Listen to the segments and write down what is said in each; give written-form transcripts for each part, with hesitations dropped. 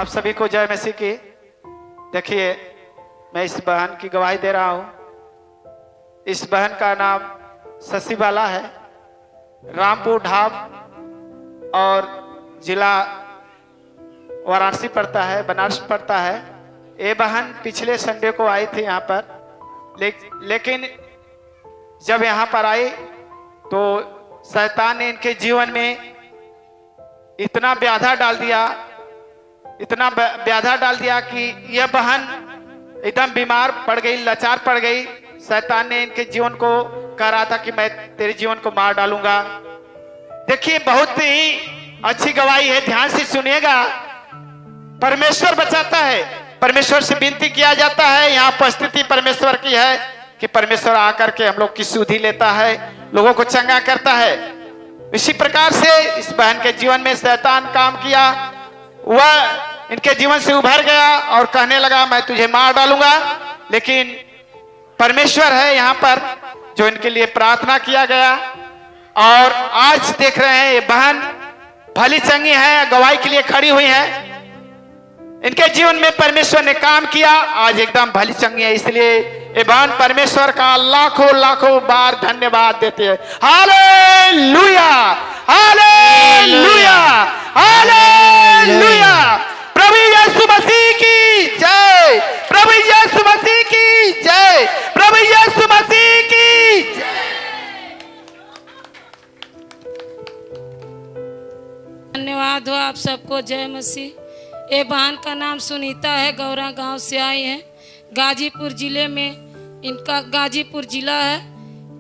आप सभी को जय मसीह की। देखिए, मैं इस बहन की गवाही दे रहा हूं। इस बहन का नाम शशि बाला है, रामपुर ढाब और जिला वाराणसी पड़ता है, बनारस पड़ता है। ये बहन पिछले संडे को आई थी यहाँ पर, लेकिन जब यहाँ पर आई तो शैतान ने इनके जीवन में इतना व्याधा डाल दिया कि यह बहन एकदम बीमार पड़ गई, लाचार पड़ गई। शैतान ने इनके जीवन को कह रहा था कि मैं तेरे जीवन को मार डालूंगा। देखिए, बहुत ही अच्छी गवाही है, ध्यान से सुनिएगा। परमेश्वर बचाता है, परमेश्वर से विनती किया जाता है। यहाँ उपस्थिति परमेश्वर की है कि परमेश्वर आकर के हम लोग की सुधि लेता है, लोगों को चंगा करता है। इसी प्रकार से इस बहन के जीवन में शैतान काम किया, वह इनके जीवन से उभर गया और कहने लगा मैं तुझे मार डालूंगा। लेकिन परमेश्वर है यहाँ पर जो इनके लिए प्रार्थना किया गया, और आज देख रहे हैं ये बहन भली चंगी है, गवाही के लिए खड़ी हुई है। इनके जीवन में परमेश्वर ने काम किया, आज एकदम भली चंगी है। इसलिए ये बहन परमेश्वर का लाखों लाखों बार धन्यवाद देते हैं। Hallelujah, hallelujah, hallelujah. प्रभु यीशु मसीह की जय, प्रभु यीशु मसीह की जय, प्रभु यीशु मसीह की जय। धन्यवाद हो आप सबको, जय मसीह। ये बहन का नाम सुनीता है, गौरा गांव से आई है, गाजीपुर जिले में इनका गाजीपुर जिला है।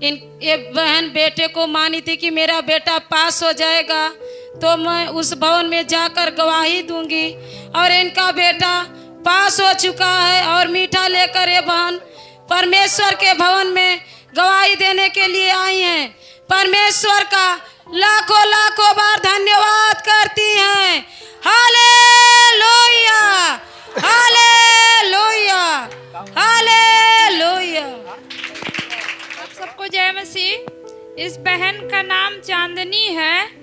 ये बहन बेटे को मानी थी कि मेरा बेटा पास हो जाएगा तो मैं उस भवन में जाकर गवाही दूंगी, और इनका बेटा पास हो चुका है। और मीठा लेकर ये बहन परमेश्वर के भवन में गवाही देने के लिए आई हैं। परमेश्वर का लाखों लाखों बार धन्यवाद करती हैं। Hallelujah, hallelujah, hallelujah. आप सबको जय मसीह। इस बहन का नाम चांदनी है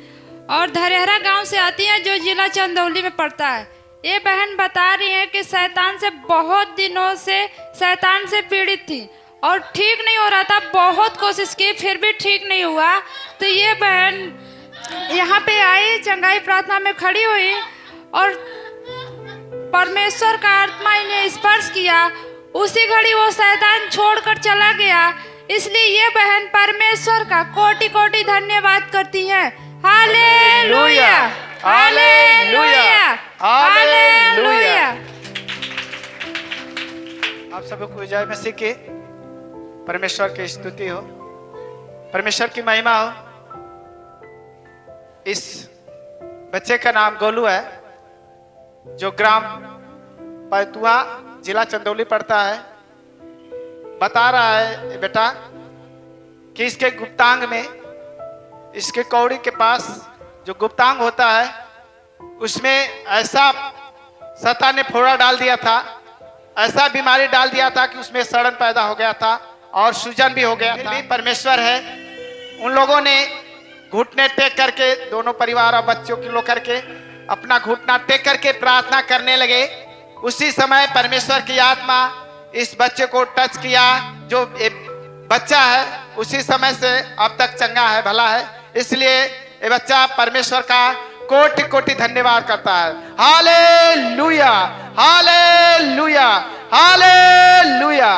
और धरेहरा गांव से आती है जो जिला चंदौली में पड़ता है। ये बहन बता रही है कि शैतान से बहुत दिनों से शैतान से पीड़ित थी और ठीक नहीं हो रहा था, बहुत कोशिश की फिर भी ठीक नहीं हुआ। तो ये बहन यहाँ पे आई, चंगाई प्रार्थना में खड़ी हुई और परमेश्वर का आत्मा इन्हें स्पर्श किया। उसी घड़ी वो शैतान छोड़कर चला गया। इसलिए ये बहन परमेश्वर का कोटि कोटि धन्यवाद करती है। Hallelujah, hallelujah, hallelujah. आप सबको जय मसीह की। परमेश्वर की स्तुति हो, परमेश्वर की महिमा हो। इस बच्चे का नाम गोलू है, जो ग्राम पैतुआ जिला चंदौली पड़ता है। बता रहा है बेटा कि इसके गुप्तांग में, इसके कौड़ी के पास जो गुप्तांग होता है उसमें ऐसा शैतान ने फोड़ा डाल दिया था, ऐसा बीमारी डाल दिया था कि उसमें सड़न पैदा हो गया था और सूजन भी हो गया था। परमेश्वर है, उन लोगों ने घुटने टेक करके, दोनों परिवार और बच्चों की लो करके अपना घुटना टेक करके प्रार्थना करने लगे। उसी समय परमेश्वर की आत्मा इस बच्चे को टच किया। जो बच्चा है उसी समय से अब तक चंगा है, भला है। इसलिए ये बच्चा परमेश्वर का कोटि कोटि धन्यवाद करता है। Hallelujah, hallelujah, hallelujah.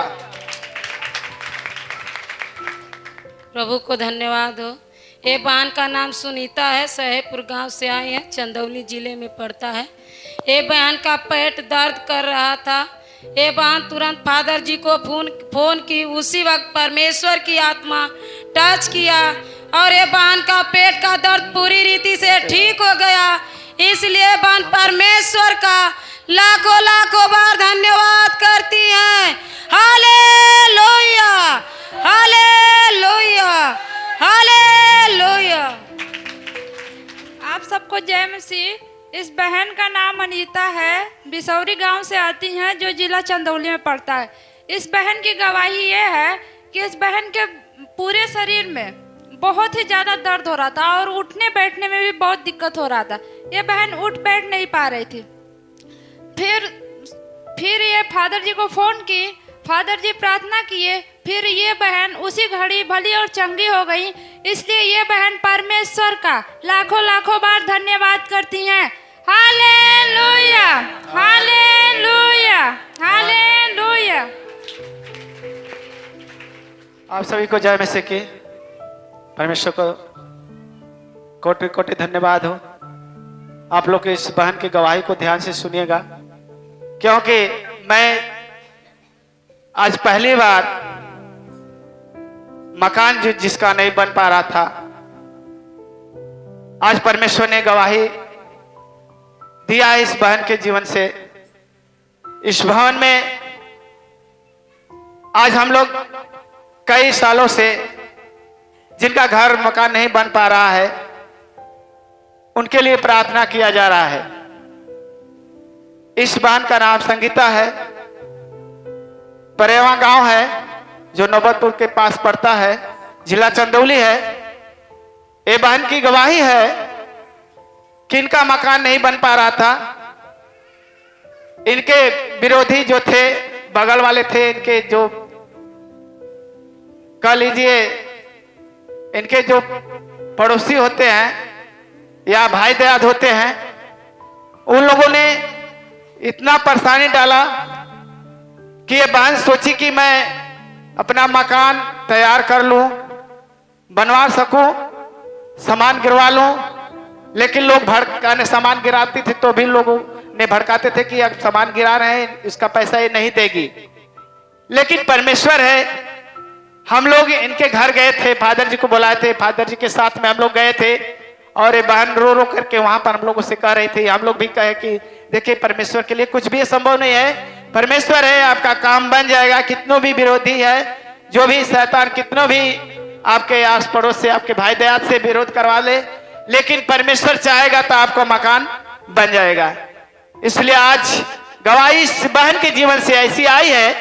प्रभु को धन्यवाद हो। ये बहन का नाम सुनीता है, सहेपुर गांव से आई है, चंदौली जिले में पड़ता है। ये बहन का पेट दर्द कर रहा था। ये बहन तुरंत फादर जी को फोन की। उसी वक्त परमेश्वर की आत्मा टच किया और ये बहन का पेट का दर्द पूरी रीति से ठीक हो गया। इसलिए बहन परमेश्वर का लाखों लाखों बार धन्यवाद करती हैं। Hallelujah, hallelujah, hallelujah. आप सबको जय मसीह। इस बहन का नाम अनीता है, बिसौरी गांव से आती हैं जो जिला चंदौली में पड़ता है। इस बहन की गवाही ये है कि इस बहन के पूरे शरीर में बहुत ही ज़्यादा दर्द हो रहा था और उठने बैठने में भी बहुत दिक्कत हो रहा था। ये बहन उठ बैठ नहीं पा रही थी। फिर ये फादर जी को फोन की, फादर जी प्रार्थना किए, फिर ये बहन उसी घड़ी भली और चंगी हो गई। इसलिए ये बहन परमेश्वर का लाखों लाखों बार धन्यवाद करती हैं। Hallelujah, hallelujah, hallelujah. आप सभी को जय मसीह की, परमेश्वर को कोटि कोटि धन्यवाद हो। आप लोग इस बहन की गवाही को ध्यान से सुनिएगा, क्योंकि मैं आज पहली बार मकान जिसका नहीं बन पा रहा था, आज परमेश्वर ने गवाही दिया इस बहन के जीवन से। इस भवन में आज हम लोग कई सालों से जिनका घर मकान नहीं बन पा रहा है, उनके लिए प्रार्थना किया जा रहा है। इस बहन का नाम संगीता है, परेवा गांव है जो नौबतपुर के पास पड़ता है, जिला चंदौली है। ये बहन की गवाही है कि इनका मकान नहीं बन पा रहा था। इनके विरोधी जो थे, बगल वाले थे, इनके जो कह लीजिए इनके जो पड़ोसी होते हैं या भाई दयाद होते हैं, उन लोगों ने इतना परेशानी डाला कि ये बहन सोची कि मैं अपना मकान तैयार कर लूं, बनवा सकूं, सामान गिरवा लूं। लेकिन लोग भड़काने, सामान गिराती थी तो भी लोगों ने भड़काते थे कि अब सामान गिरा रहे हैं, इसका पैसा ये नहीं देगी। लेकिन परमेश्वर है। हम लोग इनके घर गए थे, फादर जी को बुलाए थे, फादर जी के साथ में हम लोग गए थे और ये बहन रो रो करके वहां पर हम लोगों से कह रही थी। हम लोग भी कहे कि देखिए परमेश्वर के लिए कुछ भी संभव नहीं है, परमेश्वर है, आपका काम बन जाएगा। कितनों भी विरोधी है, जो भी शैतान कितनों भी आपके आस पड़ोस से, आपके भाई दयाद से विरोध करवा ले, लेकिन परमेश्वर चाहेगा तो आपको मकान बन जाएगा। इसलिए आज गवाही इस बहन के जीवन से ऐसी आई है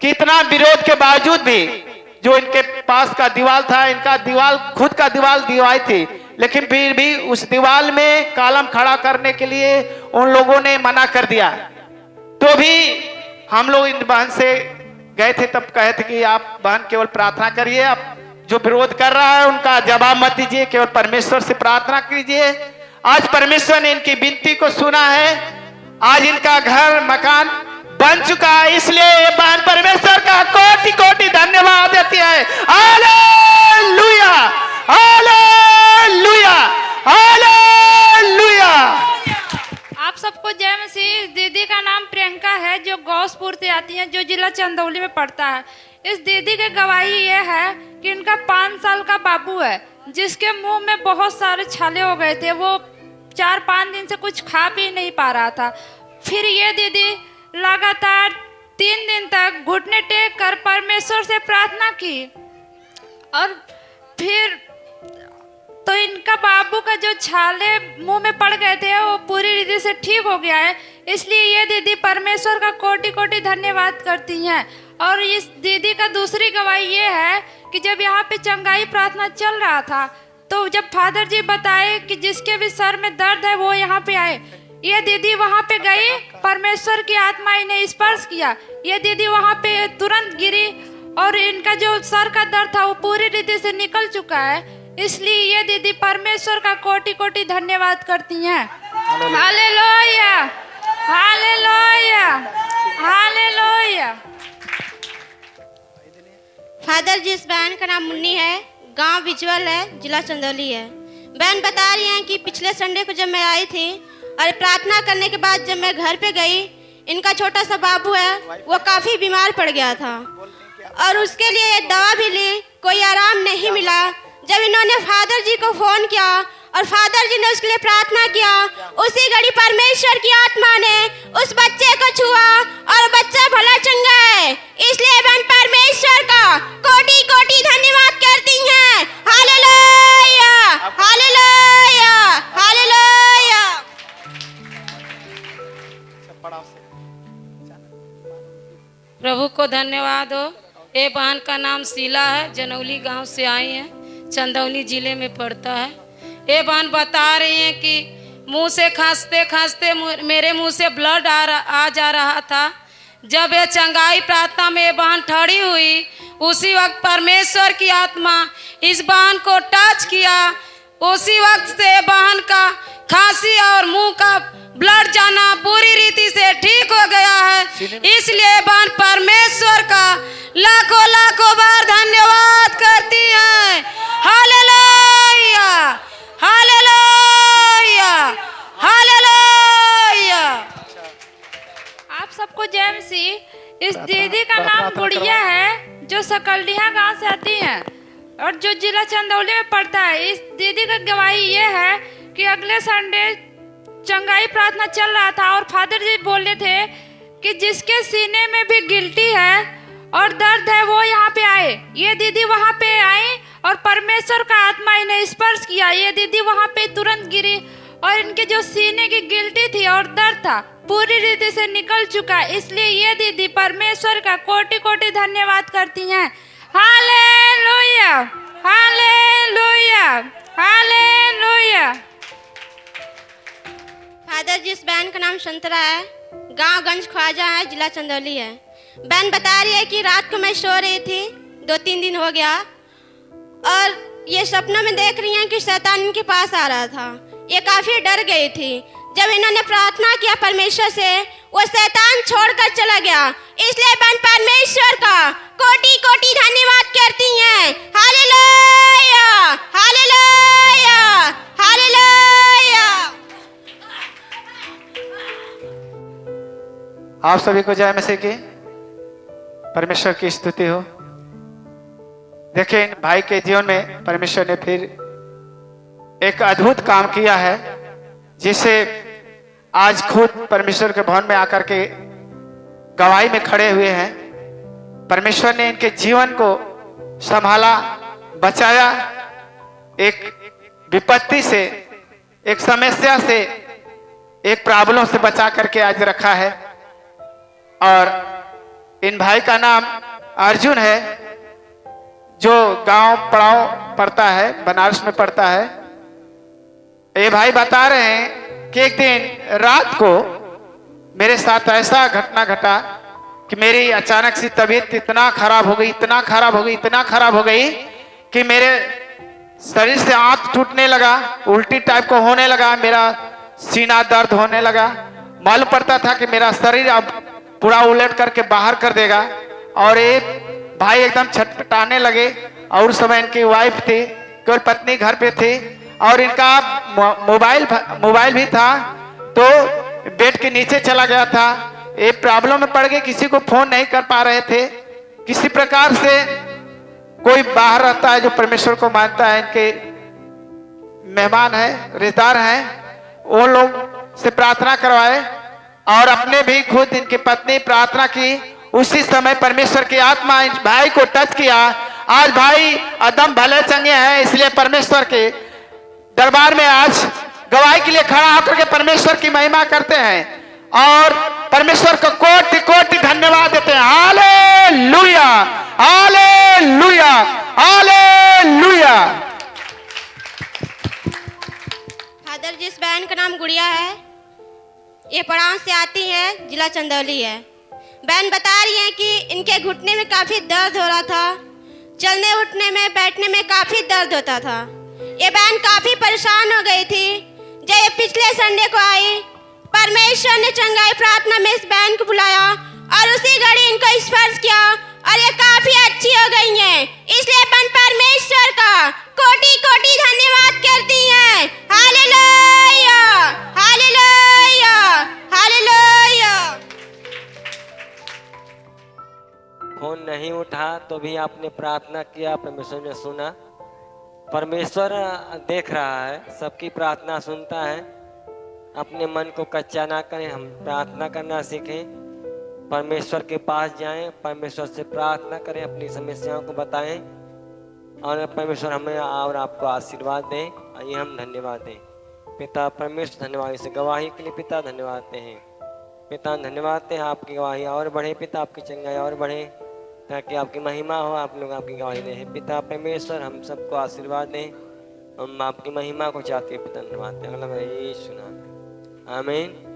कि इतना विरोध के बावजूद भी, जो इनके पास का दीवार था, इनका दीवार खुद का दीवार दीवाई थी, लेकिन फिर भी उस दीवार में कॉलम खड़ा करने के लिए उन लोगों ने मना कर दिया। तो भी हम लोग इन बहन से गए थे, तब कहे थे कि आप बहन केवल प्रार्थना करिए, आप जो विरोध कर रहा है उनका जवाब मत दीजिए, केवल परमेश्वर से प्रार्थना कीजिए। आज परमेश्वर ने इनकी विनती को सुना है, आज इनका घर मकान बन चुका है। इसलिए ये बहन परमेश्वर का कोटि कोटि धन्यवाद देती है। Hallelujah, hallelujah, hallelujah. आप सबको जय मसीह। दीदी का नाम प्रियंका है, जो गौसपुर से आती हैं, जो जिला चंदौली में पड़ता है। इस दीदी की गवाही ये है कि इनका 5 साल का बाबू है, जिसके मुंह में बहुत सारे छाले हो गए थे। वो 4-5 दिन से कुछ खा पी नहीं पा रहा था। फिर ये दीदी लगातार 3 दिन तक घुटने टेक कर परमेश्वर से प्रार्थना की, और फिर तो इनका बाबू का जो छाले मुंह में पड़ गए थे वो पूरी रीति से ठीक हो गया है। इसलिए ये दीदी परमेश्वर का कोटि कोटि धन्यवाद करती हैं। और इस दीदी का दूसरी गवाही ये है कि जब यहाँ पे चंगाई प्रार्थना चल रहा था, तो जब फादर जी बताए कि जिसके भी सर में दर्द है वो यहाँ पे आए, ये दीदी वहां पे गई, परमेश्वर की आत्मा इन्हें स्पर्श किया। ये दीदी वहां पे तुरंत गिरी और इनका जो सर का दर्द था वो पूरी रीति से निकल चुका है। इसलिए ये दीदी परमेश्वर का कोटि कोटि धन्यवाद करती हैं। Hallelujah, hallelujah, hallelujah. फादर जी, इस बहन का नाम मुन्नी है, गांव विजुअल है, जिला चंदौली है। बहन बता रही हैं कि पिछले संडे को जब मैं आई थी और प्रार्थना करने के बाद जब मैं घर पे गई, इनका छोटा सा बाबू है, वो काफ़ी बीमार पड़ गया था और उसके लिए दवा भी ली, कोई आराम नहीं मिला। जब इन्होंने फादर जी को फ़ोन किया और फादर जी ने उसके लिए प्रार्थना किया, उसी घड़ी परमेश्वर की आत्मा ने उस बच्चे को छुआ और बच्चा भला चंगा है। इसलिए बहन परमेश्वर का कोटि कोटि धन्यवाद करती हैं। Hallelujah, hallelujah, hallelujah. प्रभु को धन्यवाद हो। ये बहन का नाम शीला है, जनौली गांव से आई हैं, चंदौली जिले में पड़ता है। ये बहन बता रही हैं कि मुंह से खांसते खांसते मेरे मुंह से ब्लड आ जा रहा था। जब ये चंगाई प्रार्थना में ये बहन ठहरी हुई, उसी वक्त परमेश्वर की आत्मा इस बहन को टच किया। उसी वक्त से बहन का खांसी और मुंह का ब्लड जाना पूरी रीति से ठीक हो गया है। इसलिए बहन परमेश्वर का लाखों लाखों बार धन्यवाद करती है। Hallelujah, hallelujah, hallelujah. आप सबको जय मसीह। इस दीदी का नाम गुड़िया है, जो सकलडीहा गांव से आती हैं और जो जिला चंदौली में पड़ता है। इस दीदी का गवाही ये है कि अगले संडे चंगाई प्रार्थना चल रहा था और फादर जी बोले थे कि जिसके सीने में भी गिल्टी है और दर्द है वो यहाँ पे आए। ये दीदी वहाँ पे आई और परमेश्वर का आत्मा इन्हें स्पर्श किया। ये दीदी वहाँ पे तुरंत गिरी और इनके जो सीने की गिल्टी थी और दर्द था पूरी रीति से निकल चुका। इसलिए ये दीदी परमेश्वर का कोटि कोटि धन्यवाद करती हैं। Hallelujah, hallelujah, hallelujah. फादर जी, इस बहन का नाम संतरा है, गांव गंज ख्वाजा है, जिला चंदौली है। बहन बता रही है कि रात को मैं सो रही थी, 2-3 दिन हो गया, और ये सपनों में देख रही हैं कि शैतान इनके पास आ रहा था। ये काफी डर गई थी। जब इन्होंने प्रार्थना किया परमेश्वर से, वो शैतान छोड़कर चला गया। इसलिए बहन परमेश्वर का कोटि कोटि धन्यवाद करती हैं। Hallelujah, hallelujah, hallelujah. आप सभी को जय मसीह की, परमेश्वर की स्तुति हो। देखिए, इन भाई के जीवन में परमेश्वर ने फिर एक अद्भुत काम किया है, जिसे आज खुद परमेश्वर के भवन में आकर के गवाही में खड़े हुए हैं। परमेश्वर ने इनके जीवन को संभाला, बचाया, एक विपत्ति से, एक समस्या से, एक प्रॉब्लम से बचा करके आज रखा है। और इन भाई का नाम अर्जुन है, जो गांव पड़ाव पड़ता है, बनारस में पड़ता है। ये भाई बता रहे हैं कि एक दिन रात को मेरे साथ ऐसा घटना घटा कि मेरी अचानक से तबीयत इतना खराब हो गई, इतना खराब हो गई, इतना खराब हो गई कि मेरे शरीर से आंत टूटने लगा, उल्टी टाइप को होने लगा, मेरा सीना दर्द होने लगा। मालूम पड़ता था कि मेरा शरीर अब पूरा उलट करके बाहर कर देगा। और ये भाई एकदम छटपटाने लगे। और उस समय इनकी वाइफ थी, केवल पत्नी घर पे थी, और इनका मोबाइल भी था, तो बेड के नीचे चला गया था। ये प्रॉब्लम में पड़ गए, किसी को फोन नहीं कर पा रहे थे। किसी प्रकार से कोई बाहर रहता है जो परमेश्वर को मानता है, इनके मेहमान है, रिश्तेदार हैं, वो लोग से प्रार्थना करवाए और अपने भी खुद इनकी पत्नी प्रार्थना की। उसी समय परमेश्वर की आत्मा इस भाई को टच किया। आज भाई एकदम भले चंगे हैं। इसलिए परमेश्वर के दरबार में आज गवाही के लिए खड़ा होकर के परमेश्वर की महिमा करते हैं और परमेश्वर को कोटि कोटि धन्यवाद देते हैं। Hallelujah, hallelujah, hallelujah. फादर जी, इस बहन का नाम गुड़िया है, ये पड़ाव से आती है, जिला चंदौली है। बहन बता रही है कि इनके घुटने में काफी दर्द हो रहा था, चलने उठने में बैठने में काफी दर्द होता था। ये बहन काफी परेशान हो गई थी। जब ये पिछले संडे को आई, परमेश्वर ने चंगाई प्रार्थना में इस बहन को बुलाया और उसी घड़ी इनको स्पर्श किया और ये काफी अच्छी हो गई हैं। इसलिए बहन परमेश्वर का कोटि कोटि धन्यवाद करती हैं। Hallelujah, hallelujah, hallelujah. फोन नहीं उठा तो भी आपने प्रार्थना किया, परमेश्वर ने सुना। परमेश्वर देख रहा है, सबकी प्रार्थना सुनता है। अपने मन को कच्चा ना करें, हम प्रार्थना करना सीखें, परमेश्वर के पास जाएं, परमेश्वर से प्रार्थना करें, अपनी समस्याओं को बताएं और परमेश्वर हमें और आपको आशीर्वाद दें। आइए हम धन्यवाद दें। पिता परमेश्वर, धन्यवाद इस गवाही के लिए पिता, धन्यवाद देते हैं पिता, धन्यवाद दें। आपकी गवाही और बढ़े पिता, आपकी चंगाई और बढ़े, ताकि आपकी महिमा हो, आप लोग आपकी गवाही दें। पिता परमेश्वर हम सबको आशीर्वाद दें, हम आपकी महिमा को चाहते हैं पिता। धन्यवाद। अगला मैं यीशु नाम में आमीन।